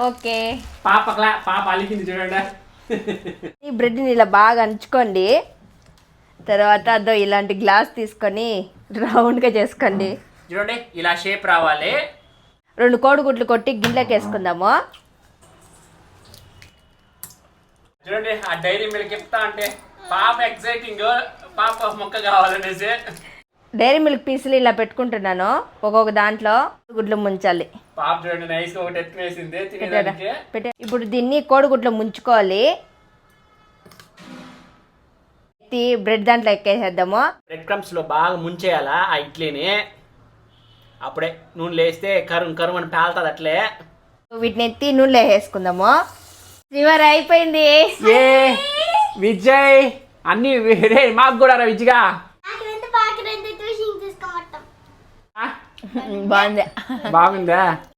Okay పాప అలికింది చూడండి. ఈ బ్రెడ్ని ఇలా బాగా అంచుకోండి. తర్వాత అదో ఇలాంటి గ్లాస్ తీసుకొని రౌండ్గా చేసుకోండి. చూడండి ఇలా షేప్ రావాలి. 2 కోడిగుడ్లు కొట్టి గిన్నెలోకి వేసుకుందాము. చూడండి ఆ డైరీ మిల్క్ చెప్తా అంటే పాప ఎక్సైటింగ్, పాప మొక్క కావాలనేసి డైరీ మిల్క్ పీసులు ఇలా పెట్టుకుంటున్నాను. ఒక్కొక్క దాంట్లో గుడ్లు ముంచాలి. పాప చూడండి నైస్ గా ఒకటి ఎత్తునేసింది తినేదానికి. ఇప్పుడు దీన్ని కోడిగుడ్లు ముంచుకోవాలి. బ్రెడ్ దాంట్లో ఎక్కేసేద్దాము. బ్రెడ్ క్రమ్స్ లో బాగా ముంచేయాలా ఆ ఇడ్లీని. అప్పుడే నూనె లేస్తే కరుం అని పేలుతుంది అట్లే. వీటిని ఎత్తి నూనెలో వేసుకుందాము. శ్రీవారి అయిపోయింది. ఏ విజయ్ అన్ని మాకు కూడా రా విజ్గా. బాగుంది. బాగుందా?